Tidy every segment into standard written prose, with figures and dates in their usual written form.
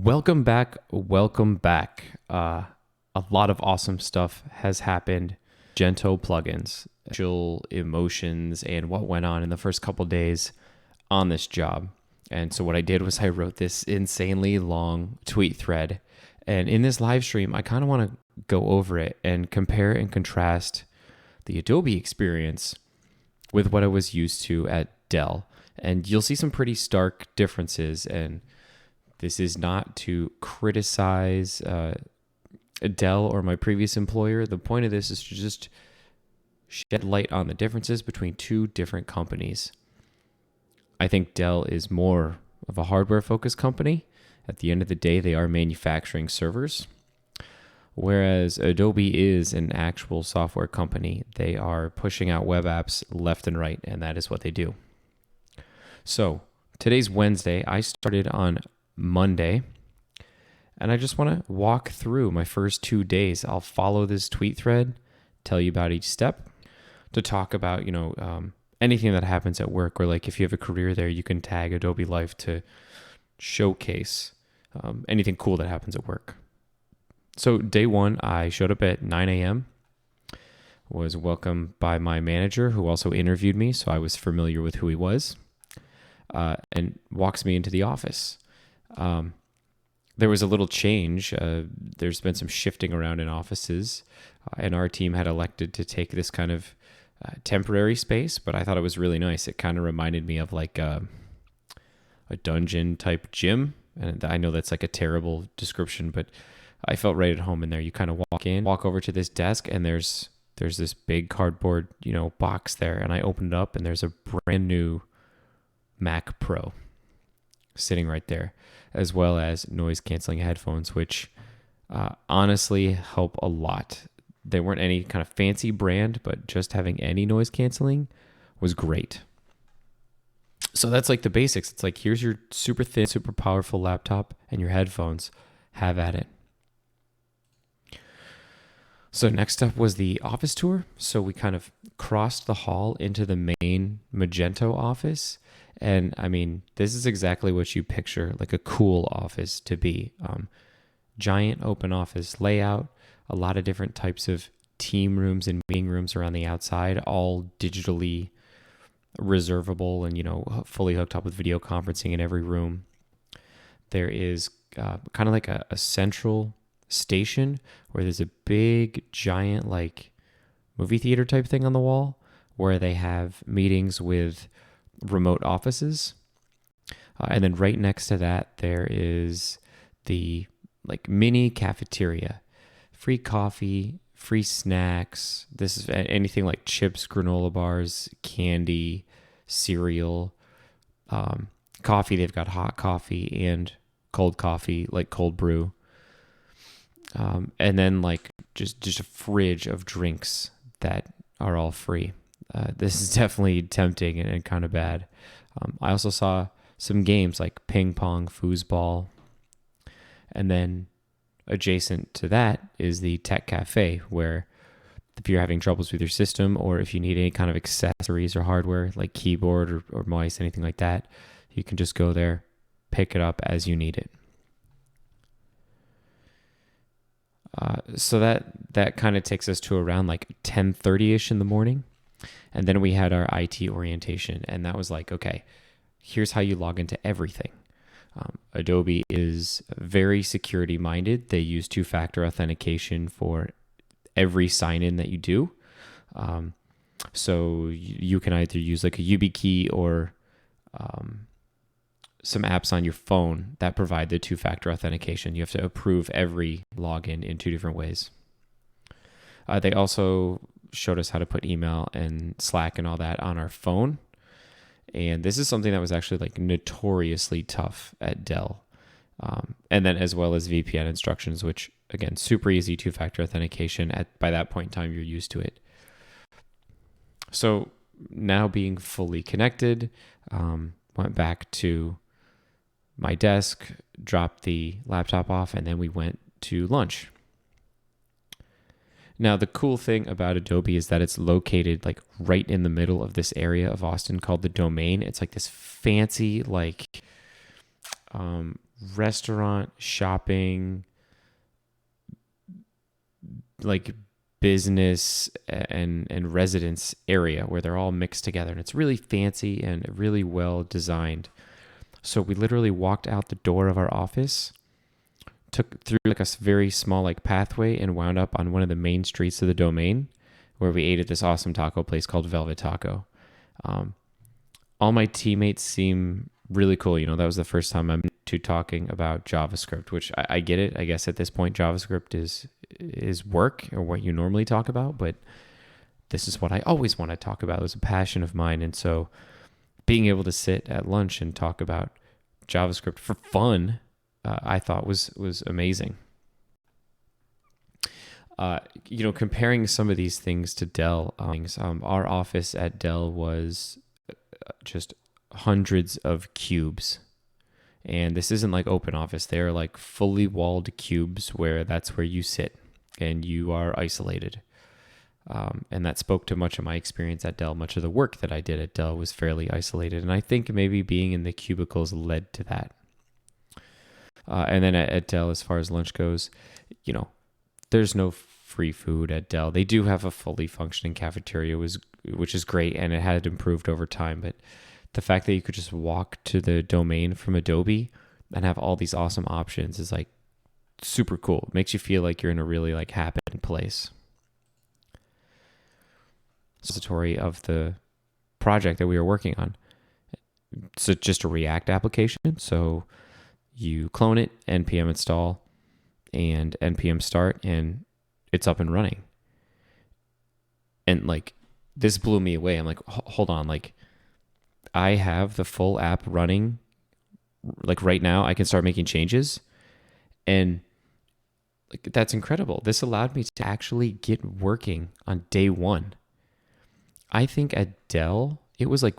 Welcome back. Welcome back. A lot of awesome stuff has happened. Gento plugins, actual emotions, and what went on in the first couple days on this job. And so what I did was I wrote this insanely long tweet thread. And in this live stream, I kind of want to go over it and compare and contrast the Adobe experience with what I was used to at Dell. And you'll see some pretty stark differences. And this is not to criticize Dell or my previous employer. The point of this is to just shed light on the differences between two different companies. I think Dell is more of a hardware-focused company. At the end of the day, they are manufacturing servers, whereas Adobe is an actual software company. They are pushing out web apps left and right, and that is what they do. So today's Wednesday. I started on Monday, and I just want to walk through my first 2 days. I'll follow this tweet thread, tell you about each step, to talk about, anything that happens at work, or like if you have a career there, you can tag Adobe Life to showcase anything cool that happens at work. So day one, I showed up at 9 a.m., was welcomed by my manager, who also interviewed me, so I was familiar with who he was, and walks me into the office. There was a little change. There's been some shifting around in offices, and our team had elected to take this kind of temporary space, but I thought it was really nice. It kind of reminded me of like a dungeon type gym. And I know that's like a terrible description, but I felt right at home in there. You kind of walk over to this desk, and there's this big cardboard, box there. And I opened it up, and there's a brand new Mac Pro sitting right there, as well as noise canceling headphones, which honestly help a lot. They weren't any kind of fancy brand, but just having any noise canceling was great. So that's like the basics. It's like, here's your super thin, super powerful laptop and your headphones. Have at it. So next up was the office tour. So we kind of crossed the hall into the main Magento office. And I mean, this is exactly what you picture like a cool office to be. Giant open office layout, a lot of different types of team rooms and meeting rooms around the outside, all digitally reservable and, fully hooked up with video conferencing in every room. There is kind of like a central station where there's a big, giant, like movie theater type thing on the wall where they have meetings with remote offices. And then right next to that, there is the like mini cafeteria, free coffee, free snacks. This is anything like chips, granola bars, candy, cereal, coffee. They've got hot coffee and cold coffee, like cold brew. And then like just a fridge of drinks that are all free. This is definitely tempting and kind of bad. I also saw some games like ping pong, foosball. And then adjacent to that is the tech cafe, where if you're having troubles with your system, or if you need any kind of accessories or hardware like keyboard or mice, anything like that, you can just go there, pick it up as you need it. So that kind of takes us to around like 10:30ish in the morning. And then we had our IT orientation, and that was like, okay, here's how you log into everything. Adobe is very security minded. They use two-factor authentication for every sign-in that you do. So you can either use like a YubiKey or some apps on your phone that provide the two-factor authentication. You have to approve every login in two different ways. They also showed us how to put email and Slack and all that on our phone. And this is something that was actually like notoriously tough at Dell. And then as well as VPN instructions, which again, super easy two-factor authentication. By that point in time, you're used to it. So now being fully connected, went back to my desk, dropped the laptop off, and then we went to lunch. Now, the cool thing about Adobe is that it's located like right in the middle of this area of Austin called the Domain. It's like this fancy, like restaurant, shopping, like business and residence area where they're all mixed together, and it's really fancy and really well designed. So we literally walked out the door of our office, took through like a very small like pathway, and wound up on one of the main streets of the domain, where we ate at this awesome taco place called Velvet Taco. All my teammates seem really cool. That was the first time I'm to talking about JavaScript, which I get it. I guess at this point, JavaScript is work, or what you normally talk about, but this is what I always want to talk about. It was a passion of mine. And so being able to sit at lunch and talk about JavaScript for fun, I thought was amazing. Comparing some of these things to Dell, our office at Dell was just hundreds of cubes. And this isn't like open office. They're like fully walled cubes where that's where you sit and you are isolated. And that spoke to much of my experience at Dell. Much of the work that I did at Dell was fairly isolated. And I think maybe being in the cubicles led to that. And then at Dell, as far as lunch goes, there's no free food at Dell. They do have a fully functioning cafeteria, which is great, and it had improved over time. But the fact that you could just walk to the domain from Adobe and have all these awesome options is like super cool. It makes you feel like you're in a really like happening place. Story of the project that we were working on. So just a React application. So you clone it, npm install, and npm start, and it's up and running. And like this blew me away. I'm like, hold on, like I have the full app running. Like right now, I can start making changes, and like that's incredible. This allowed me to actually get working on day one. I think at Dell, it was like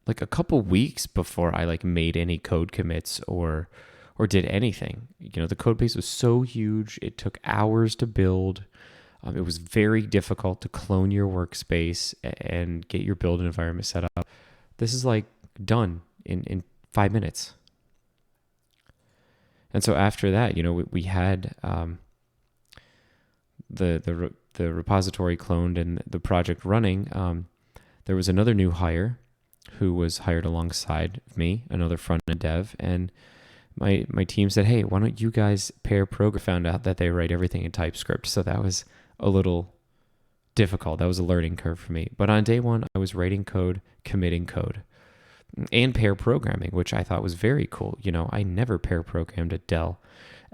a couple weeks before I like made any code commits or did anything. The code base was so huge. It took hours to build. It was very difficult to clone your workspace and get your build environment set up. This is like done in 5 minutes. And so after that, we had the repository cloned and the project running. There was another new hire who was hired alongside me, another front-end dev, and my team said, hey, why don't you guys pair program? Found out that they write everything in TypeScript, so that was a little difficult. That was a learning curve for me. But on day one, I was writing code, committing code, and pair programming, which I thought was very cool. I never pair programmed at Dell.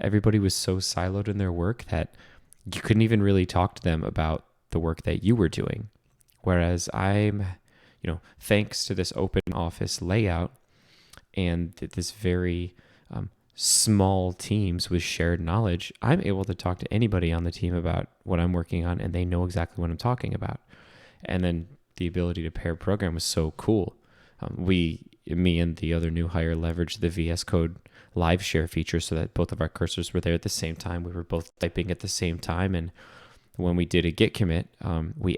Everybody was so siloed in their work that you couldn't even really talk to them about the work that you were doing. Whereas I'm, thanks to this open office layout and this very small teams with shared knowledge, I'm able to talk to anybody on the team about what I'm working on, and they know exactly what I'm talking about. And then the ability to pair program was so cool. Me and the other new hire leveraged the VS Code live share feature so that both of our cursors were there at the same time. We were both typing at the same time. And when we did a git commit, we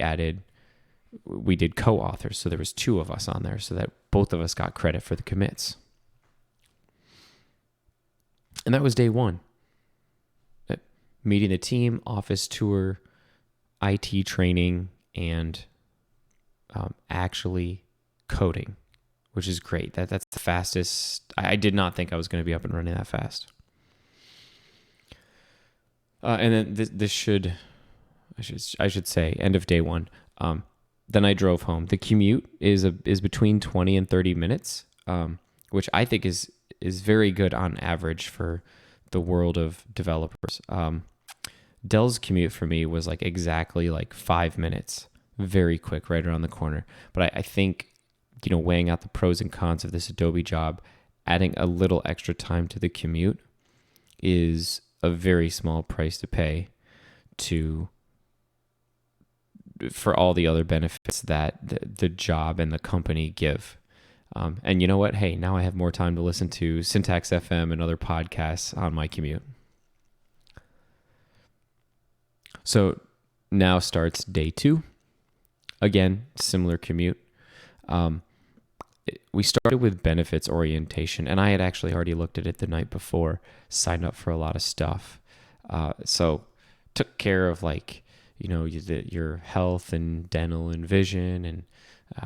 did co-authors. So there was 2 of us on there so that both of us got credit for the commits. And that was day one. Meeting the team, office tour, IT training, and actually coding, which is great. That's the fastest. I did not think I was going to be up and running that fast. And then I should say, end of day one. Then I drove home. The commute is between 20 and 30 minutes, which I think is very good on average for the world of developers. Dell's commute for me was like exactly like 5 minutes, very quick, right around the corner. But I think, weighing out the pros and cons of this Adobe job, adding a little extra time to the commute is a very small price to pay for all the other benefits that the job and the company give. And you know what? Hey, now I have more time to listen to Syntax FM and other podcasts on my commute. So now starts day 2. Again, similar commute. we started with benefits orientation, and I had actually already looked at it the night before, signed up for a lot of stuff. So took care of like, your health and dental and vision, and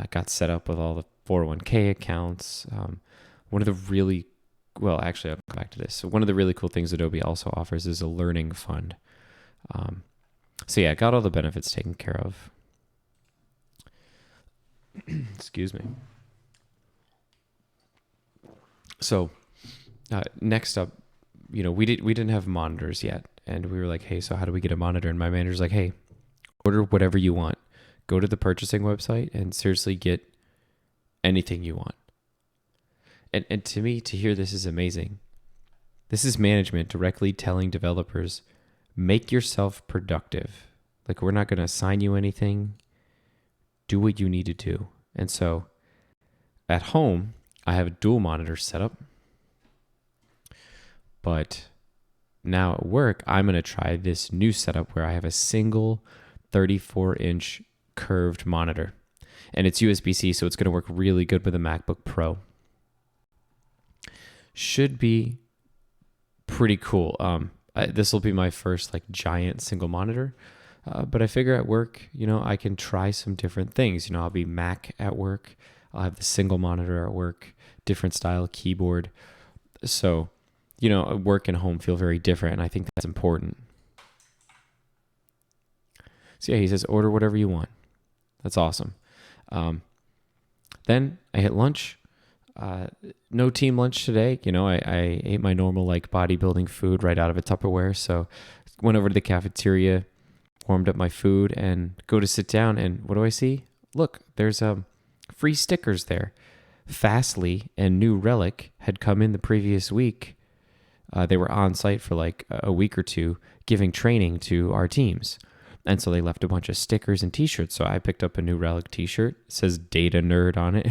got set up with all the 401k accounts. One of the really, well, actually, I'll come back to this. So one of the really cool things Adobe also offers is a learning fund. So yeah, got all the benefits taken care of. Excuse me. So next up, we didn't have monitors yet, and we were like, hey, so how do we get a monitor? And my manager's like, hey, order whatever you want. Go to the purchasing website and seriously get anything you want. And to me, to hear this is amazing. This is management directly telling developers, make yourself productive. Like, we're not going to assign you anything. Do what you need to do. And so at home, I have a dual monitor setup. But now at work, I'm going to try this new setup where I have a single 34-inch curved monitor. And it's USB-C, so it's going to work really good with a MacBook Pro. Should be pretty cool. This will be my first like giant single monitor. But I figure at work, I can try some different things. I'll be Mac at work. I'll have the single monitor at work, different style keyboard. So, work and home feel very different, and I think that's important. So yeah, he says, order whatever you want. That's awesome. Then I hit lunch. No team lunch today. I ate my normal like bodybuilding food right out of a Tupperware. So went over to the cafeteria, warmed up my food, and go to sit down. And what do I see? Look, there's free stickers there. Fastly and New Relic had come in the previous week. They were on site for like a week or two giving training to our teams. And so they left a bunch of stickers and t-shirts. So I picked up a New Relic t-shirt. It says Data Nerd on it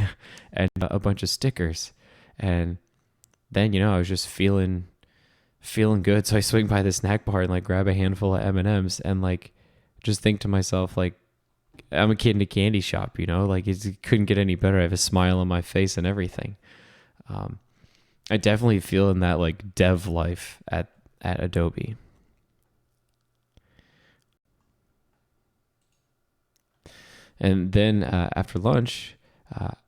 and a bunch of stickers. And then, I was just feeling good. So I swing by the snack bar and like grab a handful of M&Ms and like just think to myself, like, I'm a kid in a candy shop, like it couldn't get any better. I have a smile on my face and everything. I definitely feel in that like dev life at Adobe. And then after lunch,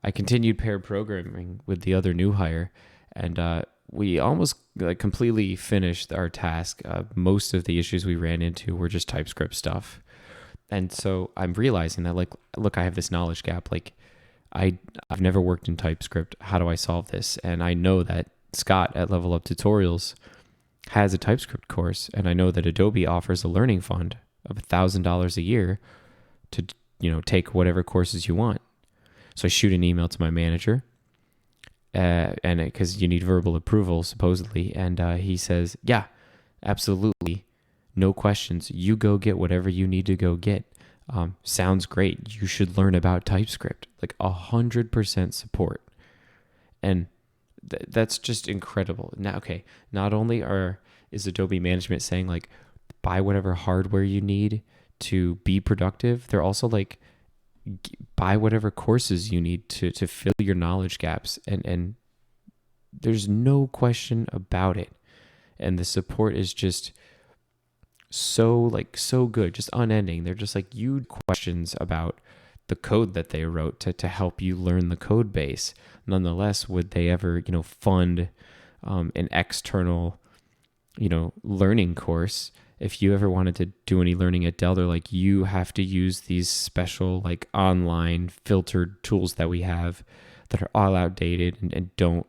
I continued pair programming with the other new hire, and we almost completely finished our task. Most of the issues we ran into were just TypeScript stuff. And so I'm realizing that, look, I have this knowledge gap. Like, I've never worked in TypeScript. How do I solve this? And I know that Scott at Level Up Tutorials has a TypeScript course, and I know that Adobe offers a learning fund of $1,000 a year to take whatever courses you want. So I shoot an email to my manager, and because you need verbal approval supposedly, and he says, yeah, absolutely, no questions. You go get whatever you need to go get. Sounds great. You should learn about TypeScript. 100% support. And that's just incredible. Now, okay, not only is Adobe management saying buy whatever hardware you need to be productive, they're also buy whatever courses you need to fill your knowledge gaps. And there's no question about it. And the support is just so good, just unending. They're just you questions about the code that they wrote to help you learn the code base. Nonetheless, would they ever, fund an external, learning course? If you ever wanted to do any learning at Dell, they're you have to use these special online filtered tools that we have that are all outdated and don't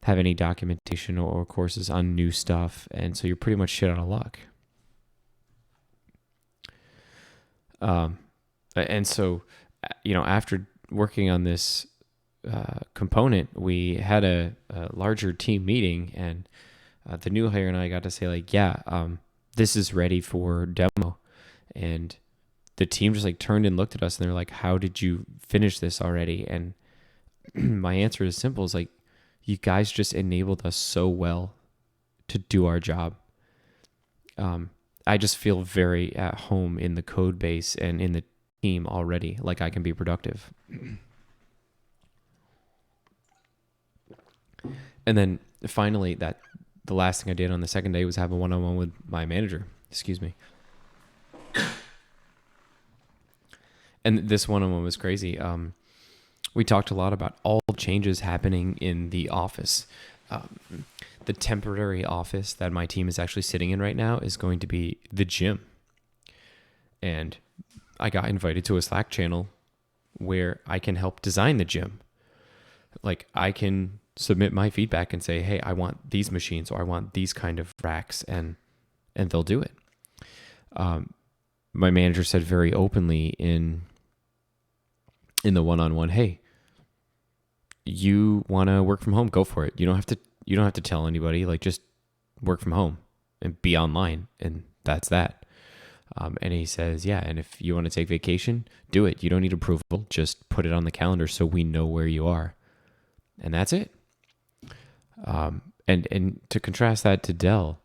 have any documentation or courses on new stuff. And so you're pretty much shit out of luck. And so, after working on this component, we had a larger team meeting, and the new hire and I got to say this is ready for demo. And the team just turned and looked at us, and they're like, how did you finish this already? And my answer is simple. It's you guys just enabled us so well to do our job. I just feel very at home in the code base and in the team already. I can be productive. And then finally, the last thing I did on the second day was have a one-on-one with my manager. Excuse me. And this one-on-one was crazy. We talked a lot about all the changes happening in the office. The temporary office that my team is actually sitting in right now is going to be the gym. And I got invited to a Slack channel where I can help design the gym. Like, I can submit my feedback and say, hey, I want these machines, or I want these kind of racks, and they'll do it. My manager said very openly in the one-on-one, hey, you want to work from home, go for it. You don't have to tell anybody, like, just work from home and be online, and that's that. And he says, yeah, and if you want to take vacation, do it. You don't need approval. Just put it on the calendar so we know where you are. And that's it. And to contrast that to Dell,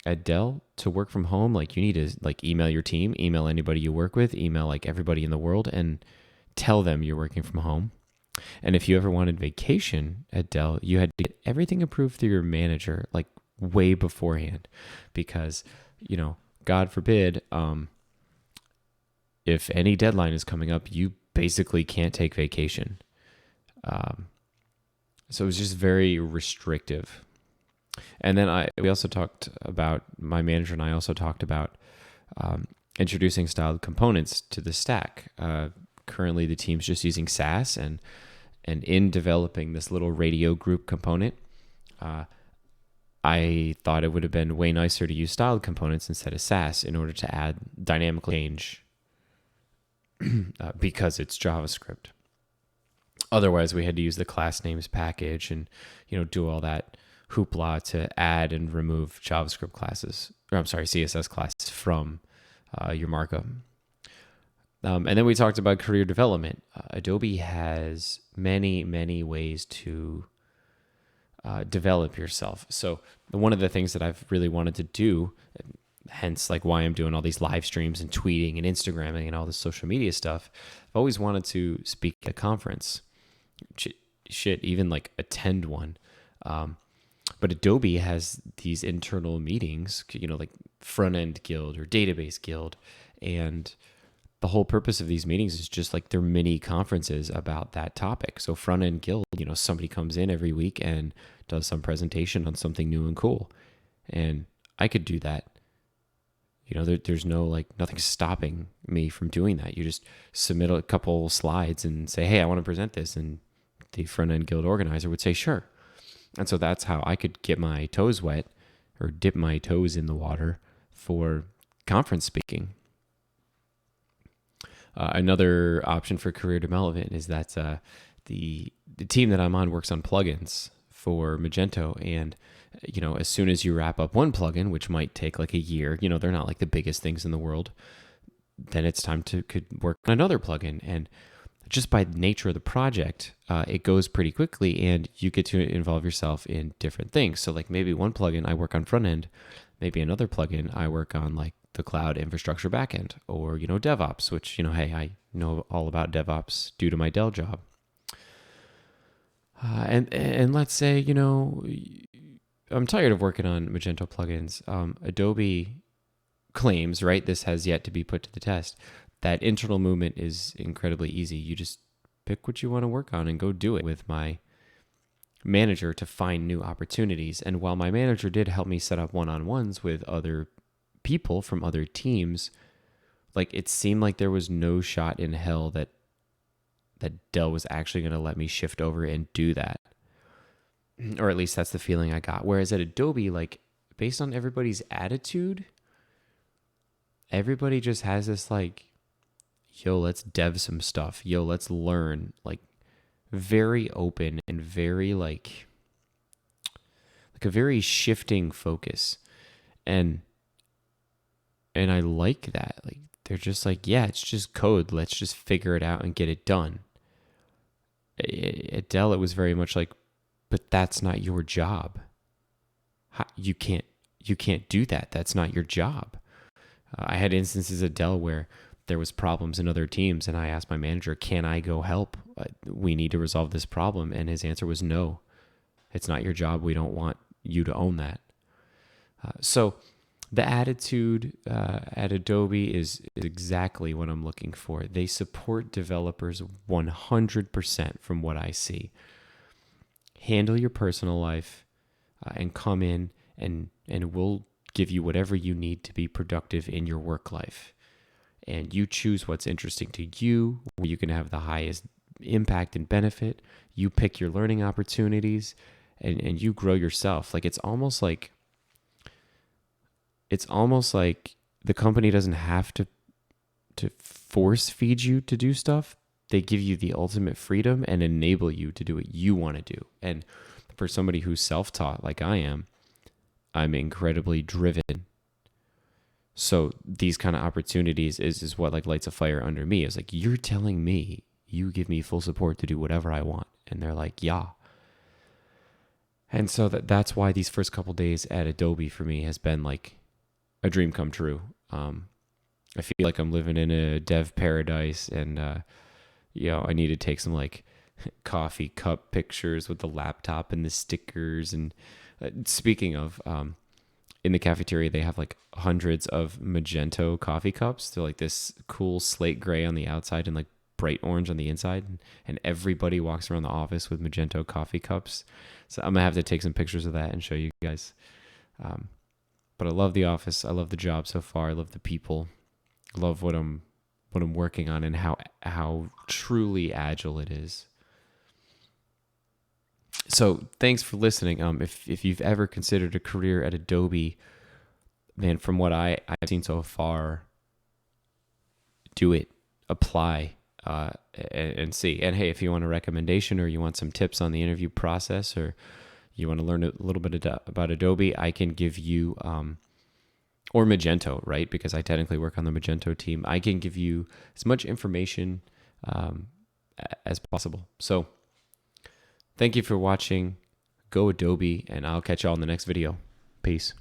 at Dell, to work from home, like, you need to, like, email your team, email anybody you work with, email, like, everybody in the world, and tell them you're working from home. And if you ever wanted vacation at Dell, you had to get everything approved through your manager, like, way beforehand, because, God forbid, if any deadline is coming up, you basically can't take vacation. So it was just very restrictive. And then my manager and I also talked about introducing styled components to the stack. Currently, the team's just using SAS, and in developing this little radio group component, I thought it would have been way nicer to use styled components instead of SAS in order to add dynamic change because it's JavaScript. Otherwise, we had to use the class names package and, do all that hoopla to add and remove JavaScript classes, CSS classes from your markup. And then we talked about career development. Adobe has many, many ways to develop yourself. So one of the things that I've really wanted to do, hence like why I'm doing all these live streams and tweeting and Instagramming and all this social media stuff, I've always wanted to speak at a conference. Even like attend one. But Adobe has these internal meetings, like front-end guild or database guild. And the whole purpose of these meetings is just like they're mini conferences about that topic. So front-end guild, somebody comes in every week and does some presentation on something new and cool. And I could do that. There's nothing stopping me from doing that. You just submit a couple slides and say, hey, I want to present this. And the front-end guild organizer would say, sure. And so that's how I could get my toes wet or dip my toes in the water for conference speaking. Another option for career development is that the team that I'm on works on plugins for Magento. And, as soon as you wrap up one plugin, which might take like a year, they're not like the biggest things in the world, then it's time to could work on another plugin. And just by the nature of the project, it goes pretty quickly and you get to involve yourself in different things. So like maybe one plugin I work on front end, maybe another plugin I work on like the cloud infrastructure backend, or, DevOps, which, hey, I know all about DevOps due to my Dell job. And let's say, I'm tired of working on Magento plugins. Adobe claims, right, this has yet to be put to the test, that internal movement is incredibly easy. You just pick what you want to work on and go do it with my manager to find new opportunities. And while my manager did help me set up one-on-ones with other people from other teams, like it seemed like there was no shot in hell that Dell was actually going to let me shift over and do that. Or at least that's the feeling I got. Whereas at Adobe, like based on everybody's attitude, everybody just has this like, yo, let's dev some stuff. Yo, let's learn. Like very open and very like a very shifting focus. And I like that. Like they're just like, yeah, it's just code. Let's just figure it out and get it done. At Dell, it was very much like, but that's not your job. You can't do that. That's not your job. I had instances at Dell where there was problems in other teams, and I asked my manager, can I go help? We need to resolve this problem. And his answer was no. It's not your job. We don't want you to own that. So the attitude at Adobe is exactly what I'm looking for. They support developers 100% from what I see. Handle your personal life and come in and we'll give you whatever you need to be productive in your work life. And you choose what's interesting to you, where you can have the highest impact and benefit. You pick your learning opportunities and you grow yourself. Like it's almost like the company doesn't have to force feed you to do stuff. They give you the ultimate freedom and enable you to do what you want to do. And for somebody who's self-taught like I am, I'm incredibly driven. So these kind of opportunities is what like lights a fire under me. It's like, you're telling me you give me full support to do whatever I want. And they're like, yeah. And so that's why these first couple days at Adobe for me has been like a dream come true. I feel like I'm living in a dev paradise, and I need to take some like coffee cup pictures with the laptop and the stickers. And speaking of, in the cafeteria they have like hundreds of Magento coffee cups. They're like this cool slate gray on the outside and like bright orange on the inside, and everybody walks around the office with Magento coffee cups. So I'm gonna have to take some pictures of that and show you guys. But I love the office. I love the job so far. I love the people. I love what I'm working on and how truly agile it is. So thanks for listening. If you've ever considered a career at Adobe, man, from what I've seen so far, do it, apply, and see. And hey, if you want a recommendation or you want some tips on the interview process, or you want to learn a little bit about Adobe, I can give you, or Magento, right? Because I technically work on the Magento team. I can give you as much information as possible. So thank you for watching. Go Adobe, and I'll catch y'all in the next video. Peace.